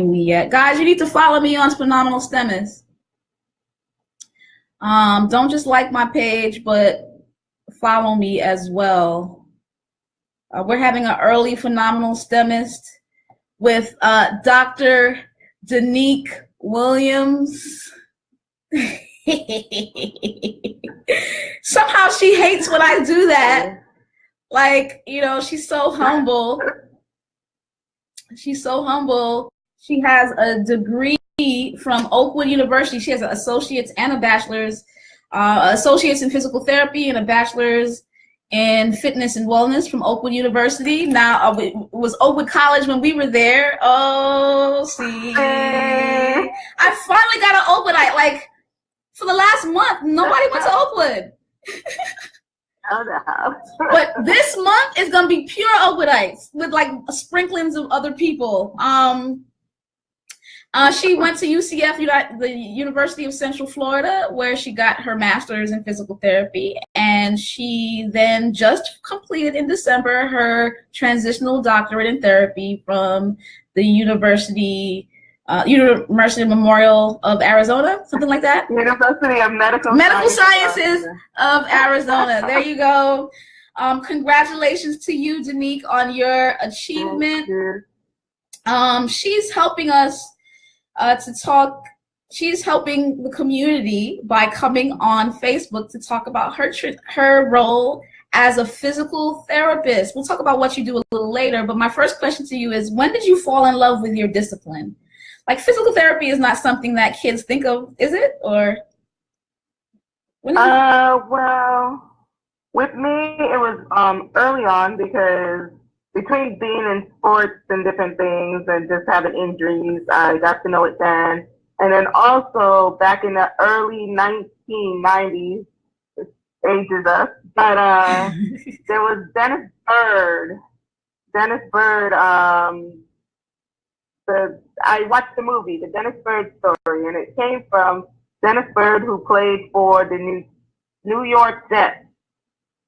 me yet. Guys, you need to follow me on Phenomenal STEMist. Don't just like my page, but follow me as well. We're having an early Phenomenal STEMist with Dr. Danique Williams. Somehow she hates when I do that. Like, you know, she's so humble. She's so humble. She has a degree from Oakland University. She has an associate's and a bachelor's, associate's in physical therapy and a bachelor's in fitness and wellness from Oakland University. Now, it was Oakland College when we were there. Oh, see. I finally got an Oaklandite. Like, for the last month, nobody went to Oakland. Oh, no. But this month is going to be pure Oaklandites with like sprinklings of other people. She went to UCF, the University of Central Florida, where she got her master's in physical therapy. And she then just completed in December her transitional doctorate in therapy from the University Memorial of Arizona, something like that. University of Medical Sciences of Arizona. There you go. Congratulations to you, Danique, on your achievement. She's helping us to talk. She's helping the community by coming on Facebook to talk about her role as a physical therapist. We'll talk about what you do a little later, but my first question to you is, when did you fall in love with your discipline? Like, physical therapy is not something that kids think of, is it? Or well, with me, it was early on, because between being in sports and different things and just having injuries, I got to know it then. And then also back in the early 1990s, it ages us, but there was Dennis Bird. I watched the movie, the Dennis Bird story, and it came from Dennis Bird, who played for the New York Jets.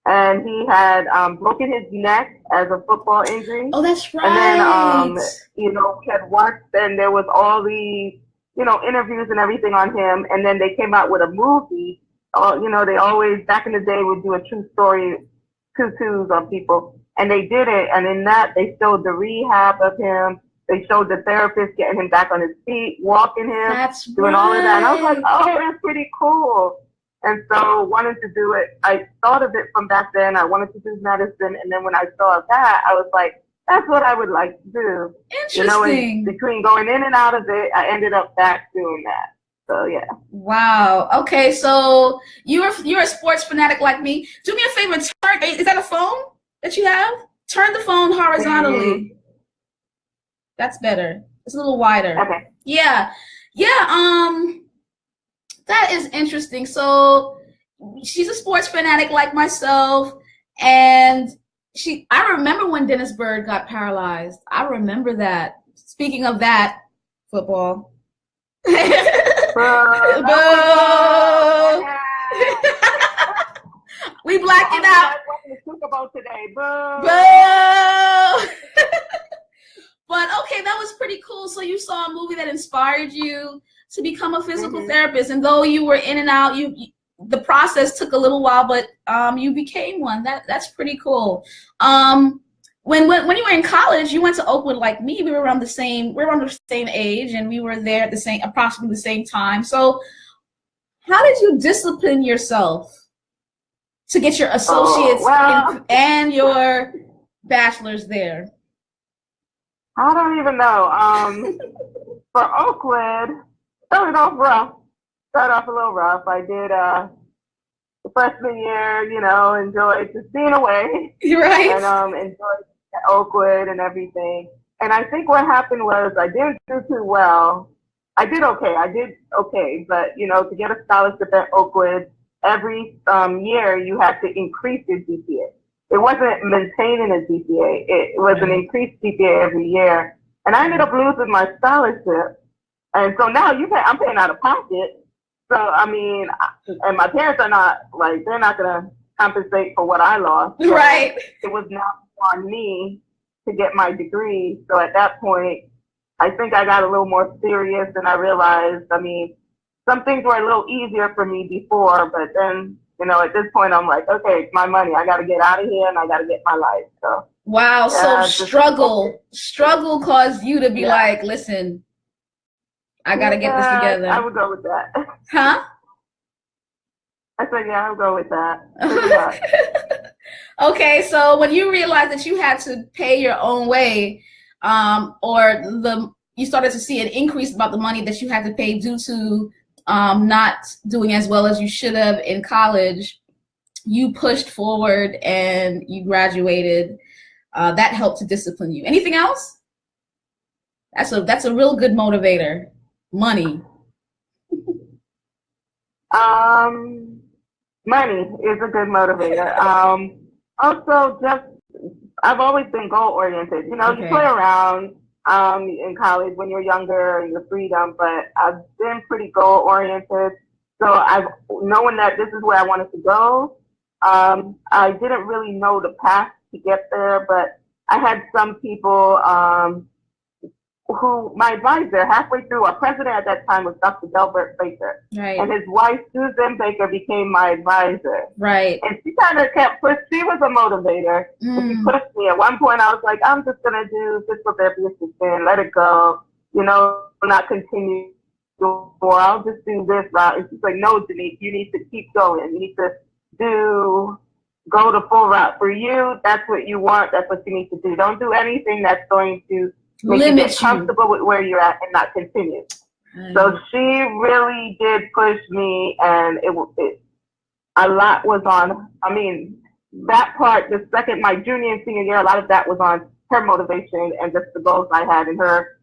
And he had broken his neck as a football injury. Oh, that's right. And then, we had watched, and there was all these, interviews and everything on him. And then they came out with a movie. They always, back in the day, would do a true story, tutus on people. And they did it. And in that, they showed the rehab of him. They showed the therapist getting him back on his feet, walking him, doing all of that. And I was like, oh, that's pretty cool. And so wanted to do it. I thought of it from back then. I wanted to do medicine. And then when I saw that, I was like, that's what I would like to do. Interesting. And between going in and out of it, I ended up back doing that. So, yeah. Wow. Okay, so you're a sports fanatic like me. Do me a favor. Is that a phone that you have? Turn the phone horizontally. Mm-hmm. That's better. It's a little wider. Okay. Yeah. That is interesting. So she's a sports fanatic like myself, and I remember when Dennis Bird got paralyzed. I remember that. Speaking of that, football. Boo. We blacked it out. Super Bowl today. Boo. Boo. But okay, that was pretty cool. So you saw a movie that inspired you to become a physical therapist, and though you were in and out, the process took a little while, but you became one. That's pretty cool. When you were in college, you went to Oakland like me. We were around the same age, and we were there at approximately the same time. So how did you discipline yourself to get your associates and your bachelor's there? I don't even know. For Oakland, started off a little rough. I did the freshman year, enjoyed just being away. Right. And enjoyed Oakland and everything. And I think what happened was I didn't do too well. I did okay, but to get a scholarship at Oakland, every year you had to increase your GPA. It wasn't maintaining a GPA. It was an increased GPA every year. And I ended up losing my scholarship. And so now I'm paying out of pocket. So, I mean, and my parents are not, they're not going to compensate for what I lost. So right. It was not on me to get my degree. So at that point, I think I got a little more serious, and I realized, I mean, some things were a little easier for me before, but then, you know, at this point, I'm like, okay, it's my money. I got to get out of here, and I got to get my life. So wow. yeah, So struggle caused you to be like, listen, I got to get this together. I would go with that. Huh? I said, yeah, I'll go with that. Okay, so when you realized that you had to pay your own way, you started to see an increase about the money that you had to pay due to not doing as well as you should have in college, you pushed forward and you graduated. That helped to discipline you. Anything else? That's a real good motivator. Money. Money is a good motivator. Also, just I've always been goal oriented. You know, you play around in college when you're younger and your freedom, but I've been pretty goal oriented. So I've knowing that this is where I wanted to go. I didn't really know the path to get there, but I had some people who, my advisor, halfway through, our president at that time was Dr. Delbert Baker. Right. And his wife, Susan Baker, became my advisor. Right. And she kind of kept pushing. She was a motivator. She pushed me. At one point, I was like, I'm just going to do physical therapy assistant, let it go, you know, not continue, or I'll just do this route. And she's like, no, Danique, you need to keep going. You need to go the full route. For you, that's what you want. That's what you need to do. Don't do anything that's going to make you get comfortable with where you're at and not continue. So she really did push me, and a lot was on. I mean, that part, my junior and senior year, a lot of that was on her motivation and just the goals I had, and her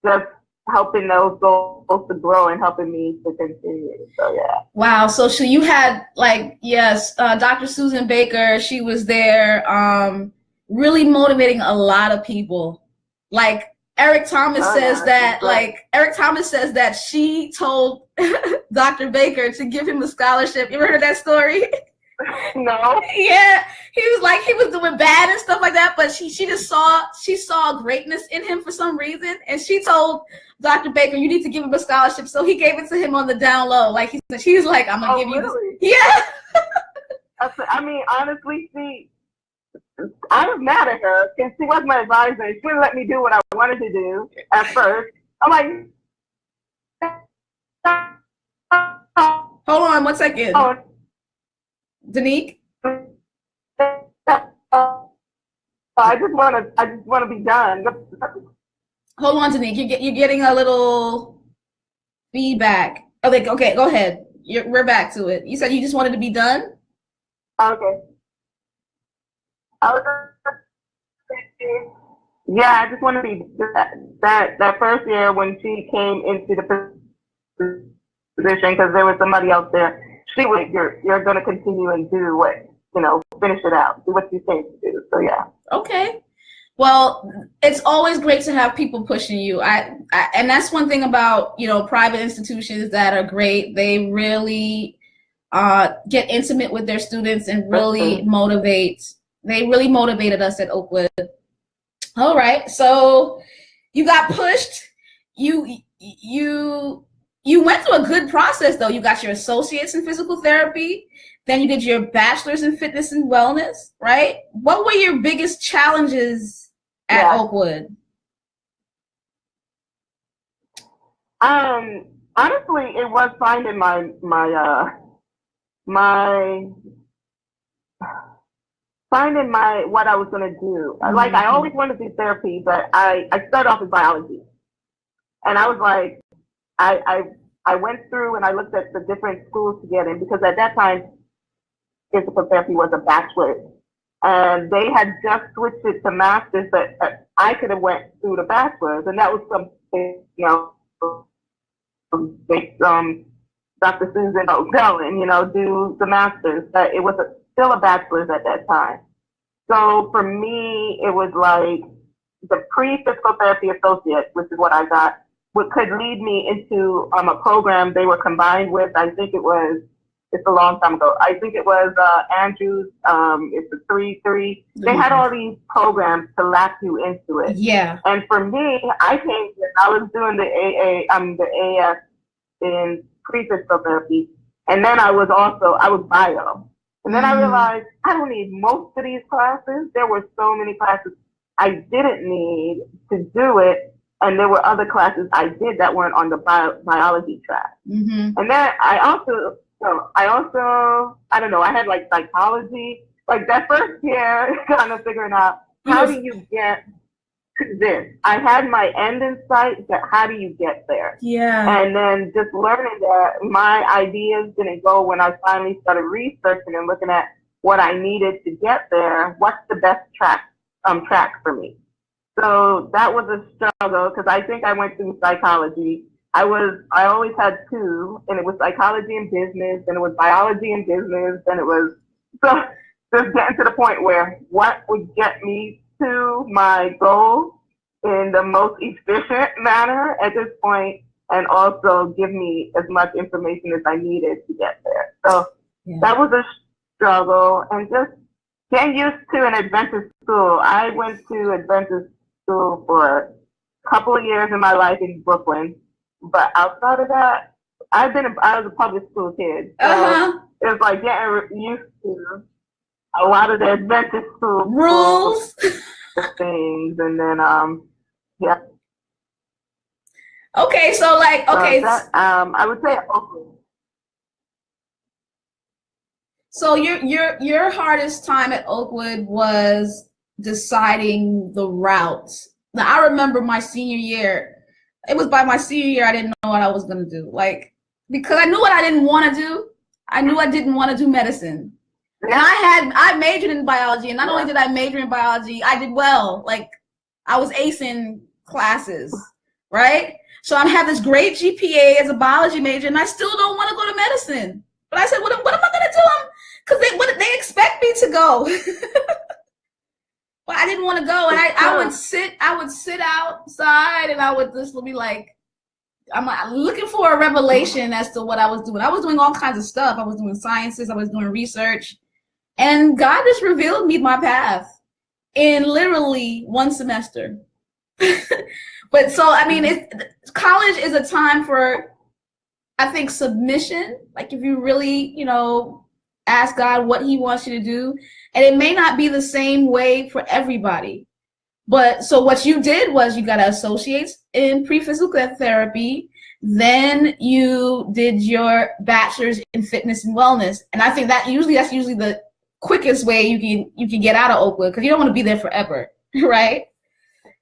just helping those goals to grow and helping me to continue. So yeah. Wow. So you had Dr. Susan Baker. She was there. Really motivating a lot of people. Like Eric Thomas says that she told Dr. Baker to give him a scholarship. You ever heard of that story? No. Yeah. He was doing bad and stuff like that, but she saw greatness in him for some reason, and she told Dr. Baker, you need to give him a scholarship. So he gave it to him on the down low. Like she's like, I'm gonna give you this. Yeah. I mean, honestly, I was mad at her because she was my advisor. She wouldn't let me do what I wanted to do at first. I'm like, hold on 1 second. Danique? I just want to be done. Hold on, Danique. You're getting a little feedback. Okay, go ahead. We're back to it. You said you just wanted to be done? Okay. Yeah, I just want to be that first year when she came into the position, because there was somebody else there. She was, you're going to continue and do what, finish it out, do what you think to do. So yeah. Okay. Well, it's always great to have people pushing you. And that's one thing about, private institutions that are great. They really get intimate with their students and really motivate. They really motivated us at Oakland. All right. So you got pushed. You went through a good process, though. You got your associates in physical therapy. Then you did your bachelor's in fitness and wellness, right? What were your biggest challenges at Oakwood? Honestly, it was finding what I was going to do. Mm-hmm. Like, I always wanted to do therapy, but I started off with biology. And I was like, I went through and I looked at the different schools to get in, because at that time, physical therapy was a bachelor's. And they had just switched it to master's, but I could have went through the bachelor's. And that was something, Dr. Susan Oakland, do the master's. But it was still a bachelor's at that time. So for me, it was like the pre-physical therapy associate, which is what I got, could lead me into a program they were combined with. I think it was It's a long time ago. I think it was Andrews. It's a 3-3. They had all these programs to lap you into it. Yeah. And for me, I came. I was doing the AS in pre-physical therapy, and then I was bio. And then I realized I don't need most of these classes. There were so many classes I didn't need to do it. And there were other classes I did that weren't on the biology track. And then I also, I don't know, I had like psychology, like that first year, kind of figuring out how do you get to this? I had my end in sight, but how do you get there? Yeah. And then just learning that my ideas didn't go when I finally started researching and looking at what I needed to get there. What's the best track for me? So that was a struggle because I think I went through psychology. I always had two, and it was psychology and business, and it was biology and business, and it was so just getting to the point where what would get me to my goal in the most efficient manner at this point, and also give me as much information as I needed to get there. So that was a struggle, and just getting used to an Adventist school. I went to Adventist school for a couple of years in my life in Brooklyn, but outside of that, I was a public school kid. So it was like getting used to a lot of the Adventist school rules things, and then yeah. Okay, so like I would say Oakland. So your hardest time at Oakwood was deciding the route. Now I remember my senior year. It was by my senior year I didn't know what I was gonna do. Like, because I knew what I didn't want to do. I knew I didn't want to do medicine. And I majored in biology, and not only did I major in biology, I did well. Like, I was acing classes, right? So I have this great GPA as a biology major, and I still don't want to go to medicine. But I said, what am I gonna do? Because they expect me to go. But I didn't want to go, and I would sit outside, and I would just be like, I'm looking for a revelation as to what I was doing. I was doing all kinds of stuff. I was doing sciences. I was doing research, and God just revealed me my path in literally one semester. But so I mean, college is a time for, I think, submission. Like, if you really, ask God what He wants you to do. And it may not be the same way for everybody. But so what you did was you got an associate's in pre-physical therapy. Then you did your bachelor's in fitness and wellness. And I think that's usually the quickest way you can get out of Oakland, because you don't want to be there forever, right?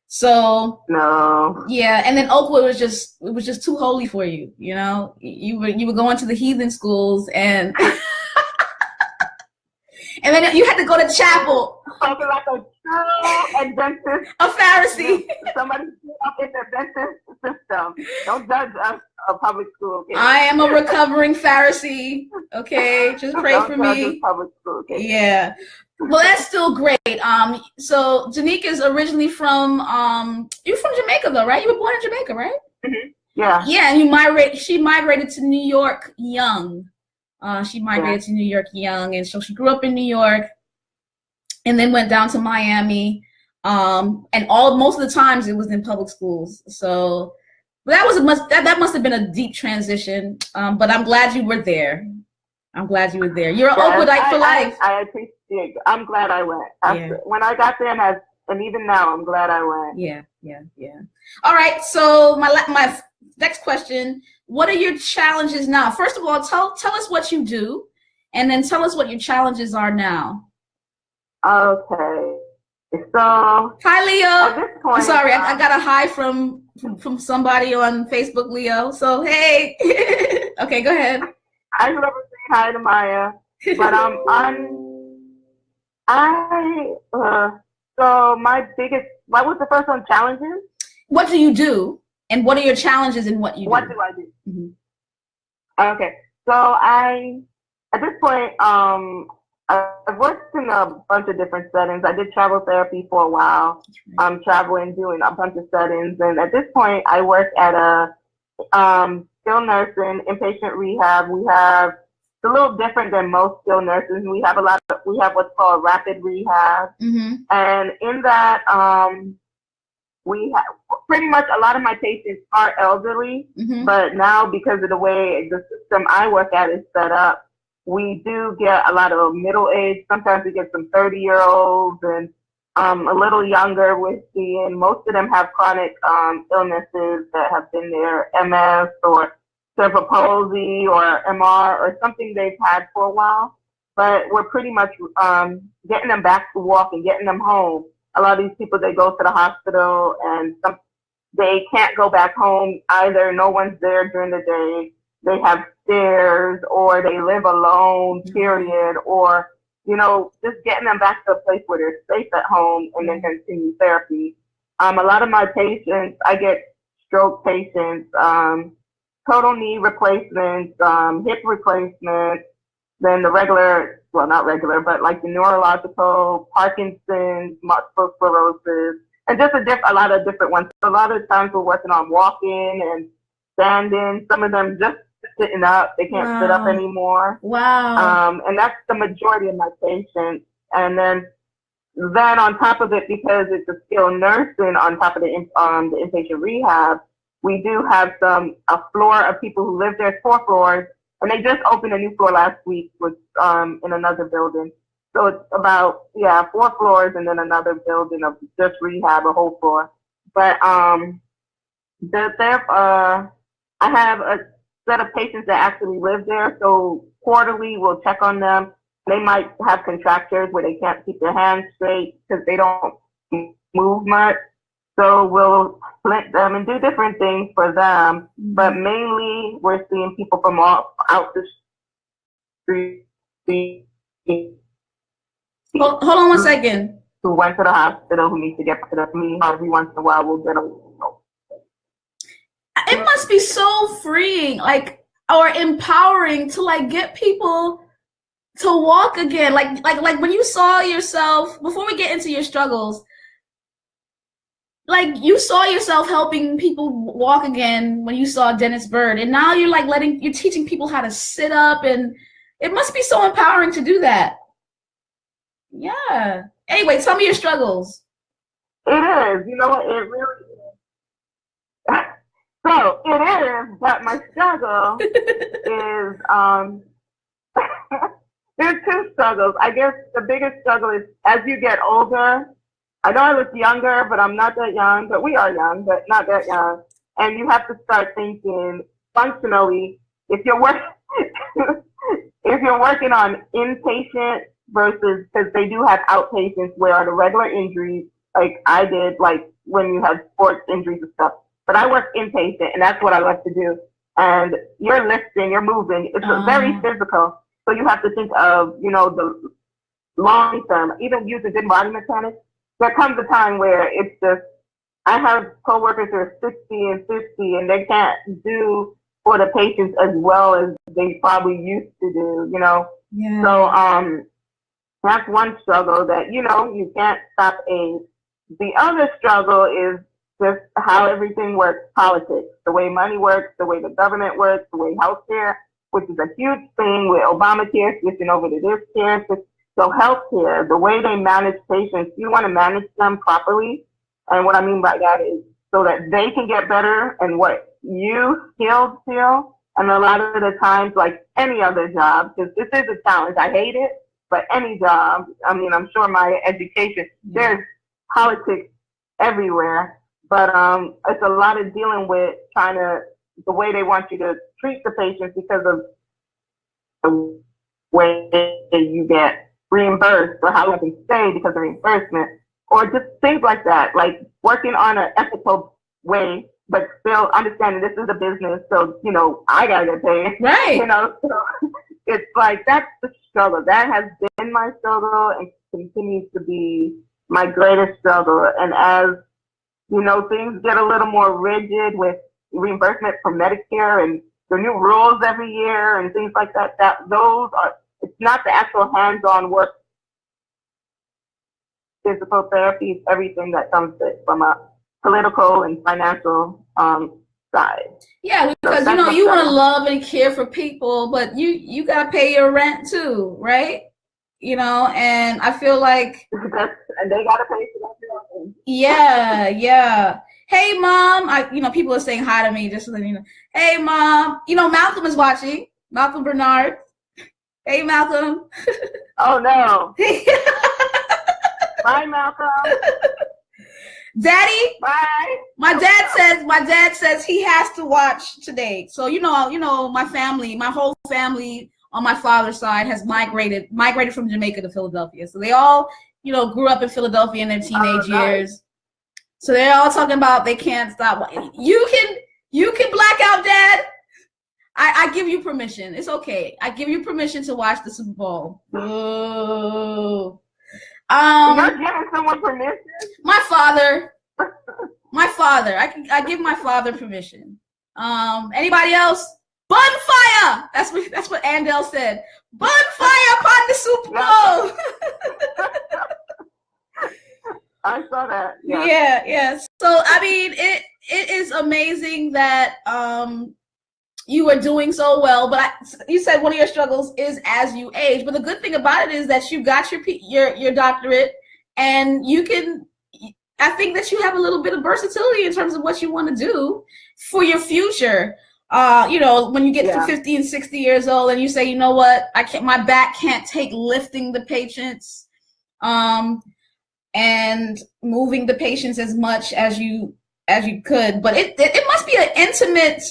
So no. Yeah, and then Oakland was just too holy for you, You were going to the heathen schools, and and then you had to go to chapel. Something like a true Adventist. A Pharisee. Somebody up in the Adventist system. Don't judge us, a public school kid. I am a recovering Pharisee. Okay, just pray for me. Public school kid. Yeah. Well, that's still great. So Danique is originally from you're from Jamaica though, right? You were born in Jamaica, right? Mm-hmm. Yeah. Yeah, and she migrated to New York young. She migrated to New York young, and so she grew up in New York, and then went down to Miami. And most of the times it was in public schools. So that must have been a deep transition. But I'm glad you were there. You're an Oakwoodite for life. I appreciate it. I'm glad I went. When I got there, and even now, I'm glad I went. Yeah. All right. So my next question: what are your challenges now? First of all, tell us what you do, and then tell us what your challenges are now. Okay. So hi, Leo. At this point, I'm sorry, I got a hi from somebody on Facebook, Leo. So hey. Okay, go ahead. I love to say hi to Maya, but so my biggest, what was the first one? Challenges? What do you do, and what are your challenges in what you do? What do I do? Mm-hmm. Okay, so at this point, I've worked in a bunch of different settings. I did travel therapy for a while. I'm traveling, doing a bunch of settings, and at this point, I work at a skilled nursing, inpatient rehab. We have a little different than most skilled nurses. We have what's called rapid rehab. And in that, we have pretty much a lot of my patients are elderly, but now because of the way the system I work at is set up, we do get a lot of middle age. Sometimes we get some 30-year-olds and a little younger. We're seeing most of them have chronic illnesses that have been there, MS or cerebral palsy or MR or something they've had for a while. But we're pretty much getting them back to walk and getting them home. A lot of these people, they go to the hospital and they can't go back home either. No one's there during the day. They have stairs or they live alone, period. Or, you know, just getting them back to a place where they're safe at home and then continue therapy. A lot of my patients, I get stroke patients, total knee replacements, hip replacements, then the regular, well, not regular, but like the neurological, Parkinson's, multiple sclerosis, and just a lot of different ones. So a lot of times we're working on walking and standing. Some of them just sitting up. They can't sit up anymore. Wow. And that's the majority of my patients. And then on top of it, because it's a skilled nursing on top of the inpatient rehab, we do have a floor of people who live there, 4 floors. And they just opened a new floor last week with in another building. So it's about 4 floors and then another building of just rehab, a whole floor. But I have a set of patients that actually live there. So quarterly we'll check on them. They might have contractures where they can't keep their hands straight because they don't move much. So we'll splint them and do different things for them. But mainly we're seeing people from out the street. Hold on one second. Who went to the hospital, who need to get to me. Every once in a while we'll get them. It must be so freeing, like, or empowering to like get people to walk again. Like when you saw yourself, before we get into your struggles, like you saw yourself helping people walk again when you saw Dennis Bird, and now you're like you're teaching people how to sit up, and it must be so empowering to do that. Yeah. Anyway, tell me your struggles. It is. You know what? It really is. So it is, but my struggle is there's 2 struggles. I guess the biggest struggle is as you get older. I know I was younger, but I'm not that young. But we are young, but not that young. And you have to start thinking functionally. If you're working on inpatient versus, because they do have outpatients where are the regular injuries, like I did, like when you have sports injuries and stuff. But I work inpatient, and that's what I like to do. And you're lifting, you're moving. It's very physical. So you have to think of, you know, the long term, even using good body mechanics. There comes a time where it's just, I have coworkers who are 60 and 50 and they can't do for the patients as well as they probably used to do, you know? Yeah. So that's one struggle that, you know, you can't stop age. The other struggle is just how everything works, politics, the way money works, the way the government works, the way healthcare, which is a huge thing with Obamacare switching over to this care. So healthcare, the way they manage patients, you want to manage them properly. And what I mean by that is so that they can get better and what you skilled feel. And a lot of the times, like any other job, because this is a challenge, I hate it, but any job, I mean, I'm sure my education, there's politics everywhere. But it's a lot of dealing with the way they want you to treat the patients because of the way you get reimbursed or how you can stay because of reimbursement or just things like that, like working on an ethical way, but still understanding this is a business. So, you know, I got to get paid. Right. You know, so it's like, that's the struggle. That has been my struggle and continues to be my greatest struggle. And as, you know, things get a little more rigid with reimbursement from Medicare and the new rules every year and things like that, it's not the actual hands-on work. Physical therapy is everything that comes from a political and financial side. Yeah, because you want to love and care for people, but you gotta pay your rent too, right? And I feel like and they gotta pay for that. Yeah. Hey, Mom. People are saying hi to me just so you know. Hey, Mom. Malcolm is watching. Malcolm Bernard. Hey, Malcolm. Oh no. Bye, Malcolm. Daddy. Bye. My dad says he has to watch today. So my whole family on my father's side has migrated from Jamaica to Philadelphia. So they all, grew up in Philadelphia in their teenage years. So they're all talking about they can't stop. You can black out, Dad. I give you permission. It's okay. I give you permission to watch the Super Bowl. Ooh. You're giving someone permission? My father. I give my father permission. Anybody else? Bonfire! That's what Andel said. Bonfire upon the Super Bowl. I saw that. Yeah. So I mean, it is amazing that you are doing so well. But you said one of your struggles is as you age. But the good thing about it is that you got your doctorate, and you can. I think that you have a little bit of versatility in terms of what you want to do for your future. When you get to 50 and 60 years old, and you say, you know what, my back can't take lifting the patients, and moving the patients as much as you could. But it must be an intimate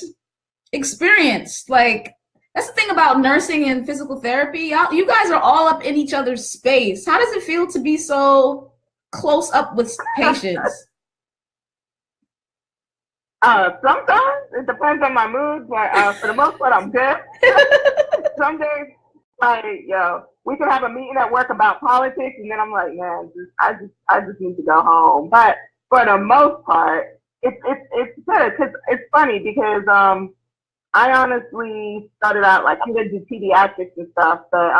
experience. Like, that's the thing about nursing and physical therapy. You guys are all up in each other's space. How does it feel to be so close up with patients? Sometimes it depends on my mood, but for the most part, I'm good. Some days, we can have a meeting at work about politics, and then I'm like, man, I just need to go home. But for the most part, it's good. Cause it's funny because I honestly started out like I'm gonna do pediatrics and stuff, but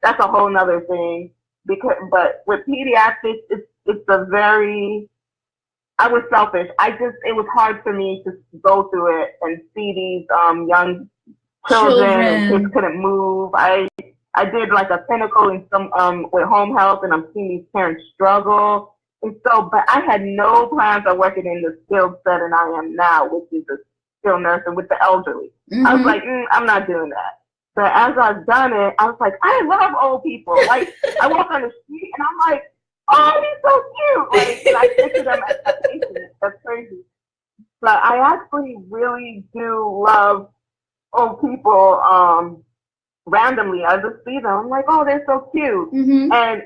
that's a whole nother thing. But with pediatrics, it's a very, I was selfish. It was hard for me to go through it and see these young children and kids couldn't move. I did like a clinical in some with home health, and I'm seeing these parents struggle. And so, but I had no plans on working in the skilled setting I am now, which is a skilled nursing with the elderly. Mm-hmm. I was like, I'm not doing that. But as I've done it, I was like, I love old people. Like, I walk on the street and I'm like, oh, he's so cute. Like, and I picture them as a patient. That's crazy. But I actually really do love old people randomly. I just see them. I'm like, oh, they're so cute. Mm-hmm. And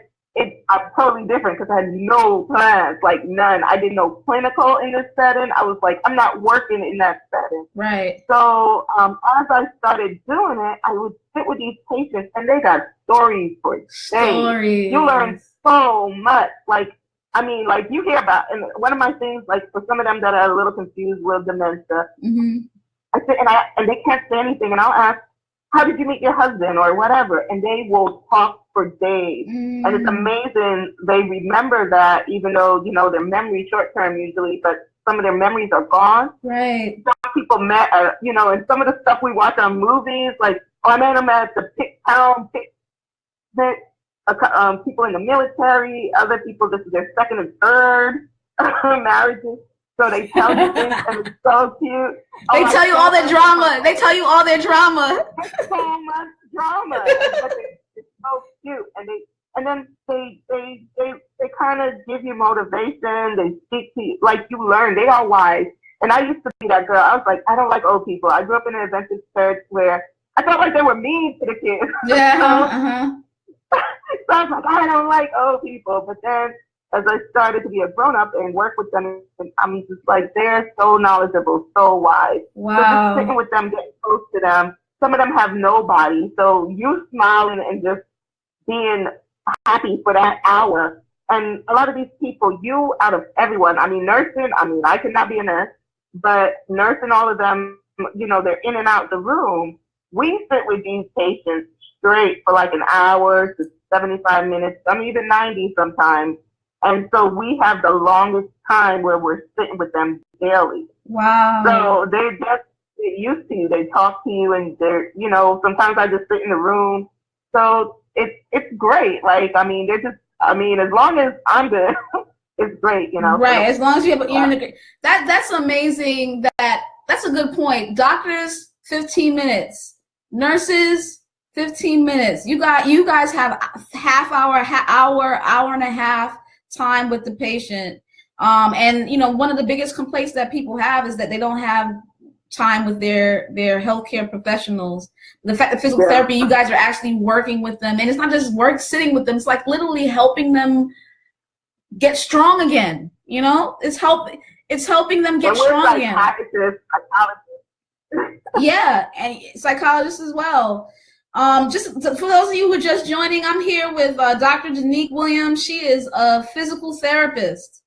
I'm totally different because I had no plans, like none. I did no clinical in this setting. I was like, I'm not working in that setting. Right. So as I started doing it, I would sit with these patients, and they got stories for days. You learn so much. Like, I mean, like you hear about, and one of my things, like for some of them that are a little confused with dementia, I sit and they can't say anything, and I'll ask, how did you meet your husband or whatever? And they will talk for days. And it's amazing. They remember that, even though, their memory short term usually, but some of their memories are gone. Right. Some people met, and some of the stuff we watch on movies, like, I met them at the people in the military, other people, this is their second and third marriages. So they tell you things, and it's so cute. They tell you all their drama. They tell you all their drama. It's so much drama. But it's so cute. And then they kind of give you motivation. They speak to you, like you learn. They are wise. And I used to be that girl. I was like, I don't like old people. I grew up in an Adventist church where I felt like they were mean to the kids. Yeah. So I was like, I don't like old people. But then as I started to be a grown-up and work with them, I'm just like, they're so knowledgeable, so wise. Wow. So just sitting with them, getting close to them. Some of them have nobody. So you smiling and just being happy for that hour. And a lot of these people, out of everyone, nursing, I could not be a nurse, but nursing, all of them, they're in and out the room. We sit with these patients straight for like an hour to 75 minutes, some even 90 sometimes. And so we have the longest time where we're sitting with them daily. Wow. So they just get used to you. They talk to you, and they're, sometimes I just sit in the room. So it's great. Like, I mean, as long as I'm good, it's great, Right. So, As long as you're in the that's amazing. That's a good point. Doctors, 15 minutes. Nurses, 15 minutes. You guys have half hour, hour and a half time with the patient. And one of the biggest complaints that people have is that they don't have time with their healthcare professionals. The fact that physical therapy, you guys are actually working with them, and it's not just sitting with them. It's like literally helping them get strong again. It's helping them get strong again. Yeah, and psychologists as well. Just for those of you who are just joining, I'm here with Dr. Danique Williams. She is a physical therapist.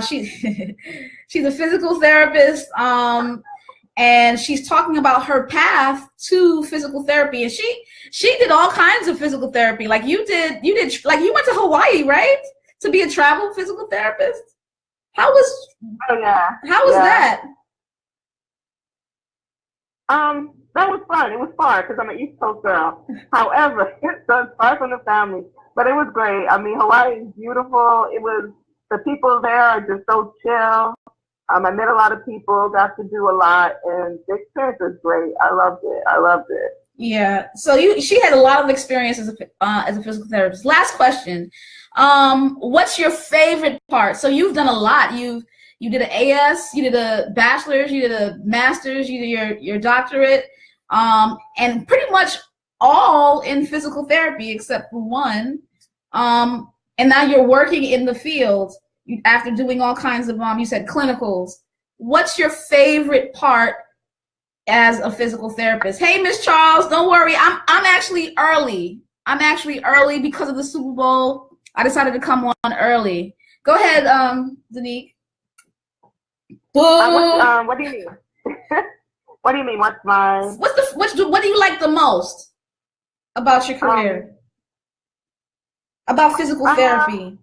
She's a physical therapist, and she's talking about her path to physical therapy. And she did all kinds of physical therapy, like you did. Like you went to Hawaii, right, to be a travel physical therapist. How was that? That was fun. It was far because I'm an East Coast girl. However, it's far from the family, but it was great. I mean, Hawaii is beautiful. The people there are just so chill. I met a lot of people, got to do a lot, and the experience was great. I loved it. Yeah. So she had a lot of experience as a physical therapist. Last question. What's your favorite part? So you've done a lot. You did an AS, you did a bachelor's, you did a master's, you did your doctorate, and pretty much all in physical therapy except for one. And now you're working in the field after doing all kinds of, you said clinicals. What's your favorite part as a physical therapist? Hey, Miss Charles, don't worry. I'm actually early. Because of the Super Bowl. I decided to come on early. Go ahead, Danique. What do you mean? What do you mean? What's mine? What do you like the most about your career? About physical therapy?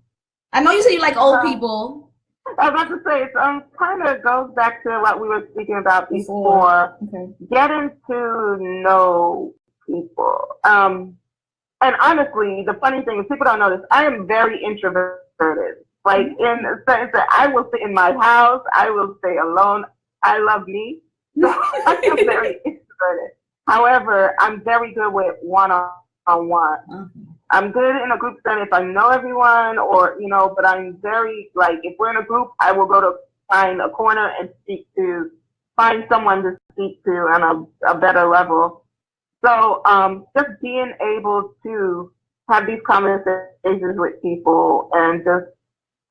I know you said you like old people. I was about to say, it kind of goes back to what we were speaking about before. Okay. Getting to know people. And honestly, the funny thing is, people don't know this, I am very introverted. Like, in the sense that I will sit in my house, I will stay alone. I love me. So I am very introverted. However, I'm very good with one-on-one. Mm-hmm. I'm good in a group setting if I know everyone, but I'm very, like, if we're in a group, I will go to find a corner and find someone to speak to on a better level. So just being able to have these conversations with people and just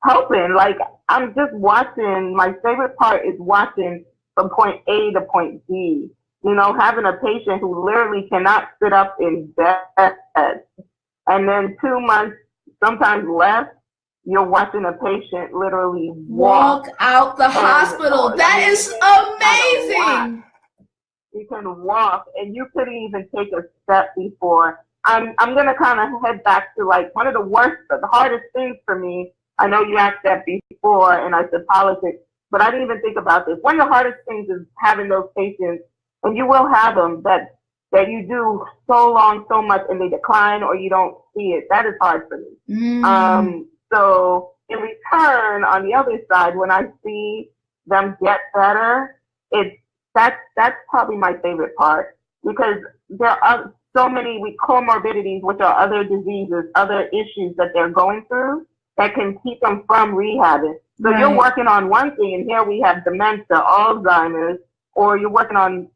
helping, like, I'm just watching. My favorite part is watching from point A to point B. Having a patient who literally cannot sit up in bed, and then 2 months, sometimes less, you're watching a patient literally walk out the hospital. That is amazing. You can walk, and you couldn't even take a step before. I'm gonna kind of head back to, like, one of the hardest things for me. I know you asked that before, and I said politics, but I didn't even think about this. One of the hardest things is having those patients, and you will have them, that you do so long, so much, and they decline or you don't see it. That is hard for me. So in return, on the other side, when I see them get better, that's probably my favorite part, because there are so many comorbidities, which are other diseases, other issues that they're going through that can keep them from rehabbing. So You're working on one thing, and here we have dementia, Alzheimer's, or you're working on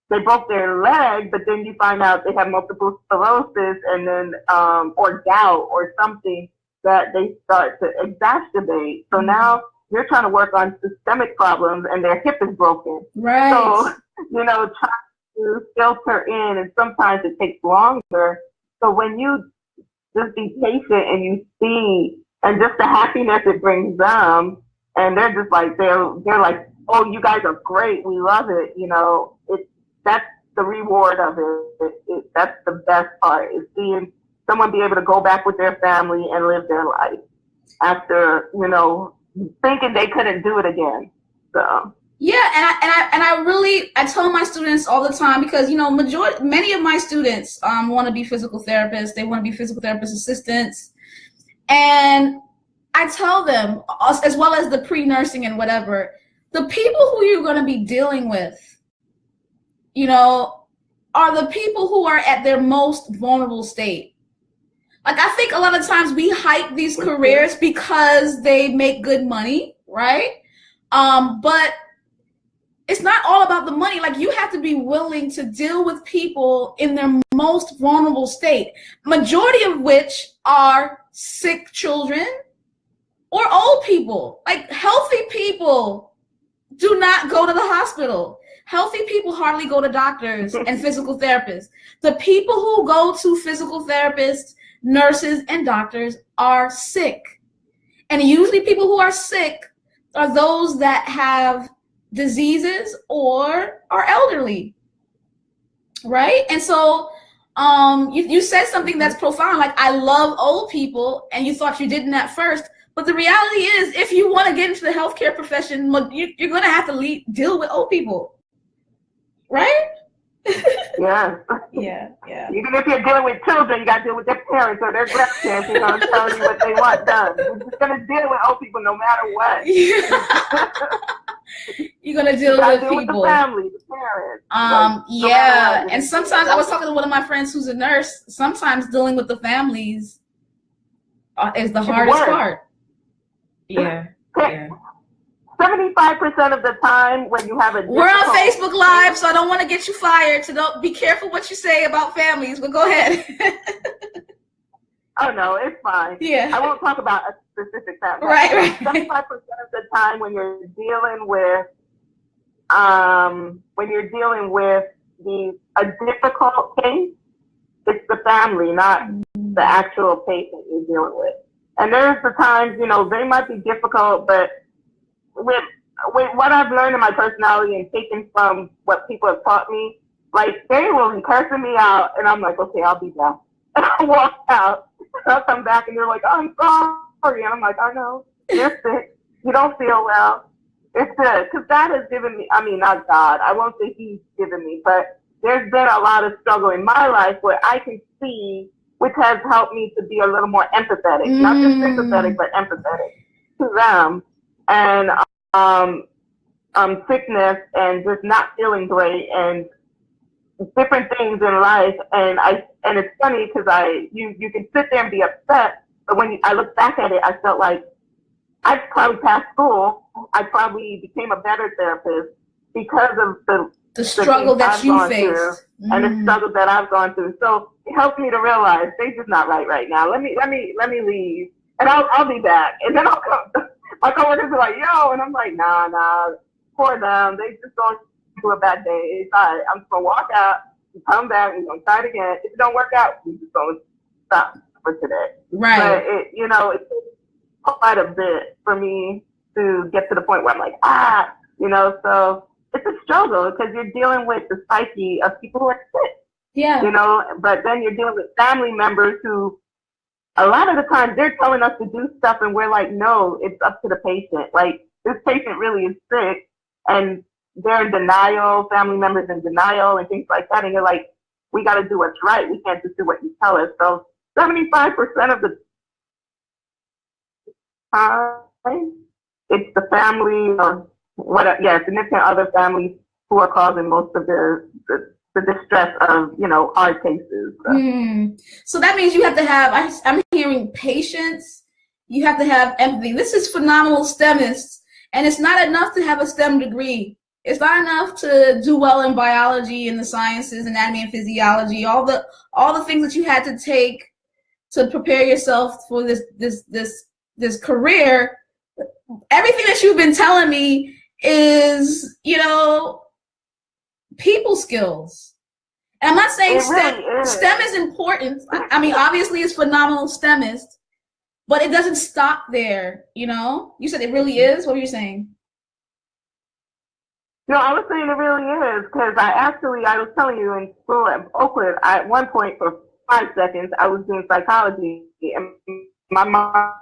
they broke their leg, but then you find out they have multiple sclerosis, and then or gout or something that they start to exacerbate. So now you're trying to work on systemic problems, and their hip is broken. Right. So trying to filter in, and sometimes it takes longer. So when you just be patient and you see, and just the happiness it brings them, and they're just like they're like, oh, you guys are great, we love it. That's the reward of it. That's the best part, is seeing someone be able to go back with their family and live their life after, thinking they couldn't do it again. So. Yeah, and I tell my students all the time, because many of my students want to be physical therapists. They want to be physical therapist assistants, and I tell them, as well as the pre-nursing and whatever, the people who you're going to be dealing with, are the people who are at their most vulnerable state. Like, I think a lot of times we hype these careers because they make good money, right? But it's not all about the money. Like, you have to be willing to deal with people in their most vulnerable state, majority of which are sick children or old people. Like, healthy people do not go to the hospital. Healthy people hardly go to doctors and physical therapists. The people who go to physical therapists, nurses, and doctors are sick. And usually people who are sick are those that have diseases or are elderly, right? And so you said something that's profound, like, I love old people, and you thought you didn't at first. But the reality is, if you want to get into the healthcare profession, you're going to have to deal with old people, right? Yeah. Yeah. Even if you're dealing with children, you got to deal with their parents or their grandparents. You're going to tell you what they want done. You're just going to deal with old people no matter what. Yeah. You're going to deal with people. With the family, the parents. Yeah. And sometimes, I was talking to one of my friends who's a nurse, sometimes dealing with the families is the hardest part. Yeah. 75% of the time when you have a We're on Facebook Live, so I don't want to get you fired, so don't be careful what you say about families, but go ahead. Oh, no, it's fine. Yeah. I won't talk about a specific family. Right. 75% of the time when you're dealing with a difficult case, it's the family, not the actual patient you're dealing with. And there's the times, they might be difficult, but with what I've learned in my personality and taken from what people have taught me, like, they will be cursing me out, and I'm like, okay, I'll be back. And I walk out, and I'll come back, and they're like, oh, I'm sorry. And I'm like, I know, you're sick. You don't feel well. It's good. Because God has given me, not God. I won't say He's given me, but there's been a lot of struggle in my life where I can see, which has helped me to be a little more empathetic, not just sympathetic, but empathetic to them. And sickness and just not feeling great and different things in life. And it's funny because you can sit there and be upset, but when I look back at it, I felt like I probably passed school. I probably became a better therapist because of the struggle that you faced and the struggle that I've gone through. So it helps me to realize they're just not right now. Let me leave, and I'll be back, and then I'll come. My coworkers are like, yo, and I'm like, nah, poor them. They just going through a bad day. It's all right. I'm just gonna walk out, come back, and we're gonna try it again. If it don't work out, we're just gonna stop for today. Right. But it takes quite a bit for me to get to the point where I'm like, so it's a struggle because you're dealing with the psyche of people who are sick. Yeah. But then you're dealing with family members who, a lot of the times, they're telling us to do stuff, and we're like, no, it's up to the patient. Like, this patient really is sick, and they're in denial, family members in denial, and things like that. And you're like, we got to do what's right. We can't just do what you tell us. So 75% of the time, it's the family or significant other families who are causing most of the distress of, hard cases. So that means you have to have, I'm hearing patience, you have to have empathy. This is phenomenal STEMist, and it's not enough to have a STEM degree. It's not enough to do well in biology and the sciences, anatomy and physiology, all the things that you had to take to prepare yourself for this career. Everything that you've been telling me is, people skills. And I'm not saying STEM is important. I mean, obviously it's phenomenal STEMist, but it doesn't stop there, You said it really is? What were you saying? No, I was saying it really is, because I was telling you in school at Oakland, at one point for 5 seconds, I was doing psychology. And my mind,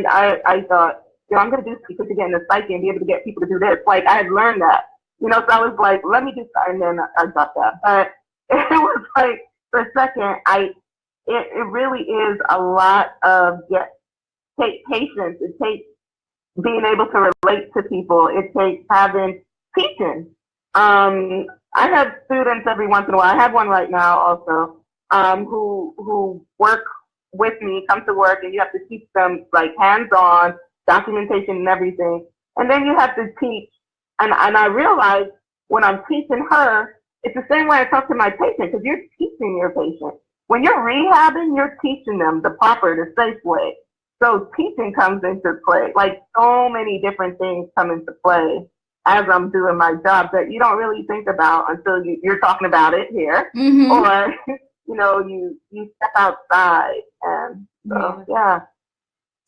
I thought, I'm going to do speech to get in the psyche and be able to get people to do this. Like, I had learned that, so I was like, let me do that, and then I got that. But it was like, for a second, it really is a lot of take patience. It takes being able to relate to people. It takes teaching. I have students every once in a while. I have one right now also, who work with me, come to work, and you have to teach them like hands-on documentation and everything. And then you have to teach. And I realize when I'm teaching her, it's the same way I talk to my patient, because you're teaching your patient. When you're rehabbing, you're teaching them the safe way. So teaching comes into play. Like, so many different things come into play as I'm doing my job that you don't really think about until you're talking about it here, or you step outside. And so, yeah.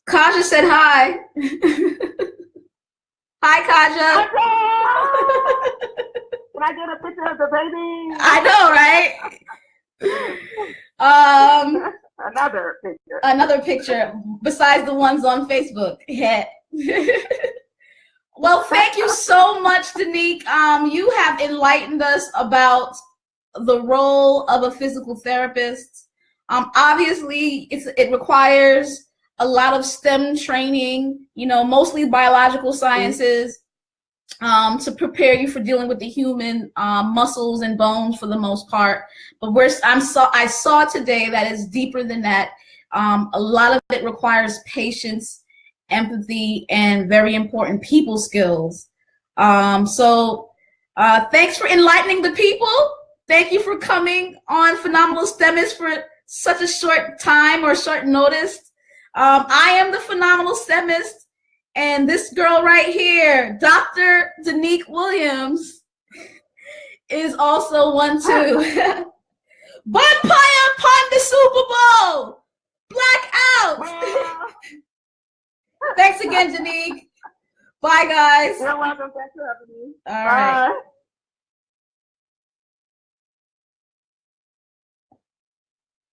Kaja said hi. Hi, Kaja. Can I get a picture of the baby? I know, right? Another picture besides the ones on Facebook. Yeah. Well, thank you so much, Danique. You have enlightened us about the role of a physical therapist. Obviously, it requires a lot of STEM training, mostly biological sciences, to prepare you for dealing with the human muscles and bones for the most part. But I saw today that it's deeper than that. A lot of it requires patience, empathy, and very important people skills. So thanks for enlightening the people. Thank you for coming on Phenomenal STEMist for such a short time or short notice. I am the Phenomenal STEMist, and this girl right here, Dr. Danique Williams, is also one too. Bonfire upon the Super Bowl! Blackout! Thanks again, Danique. Bye, guys. You're welcome. Thanks for having me. All right. Bye.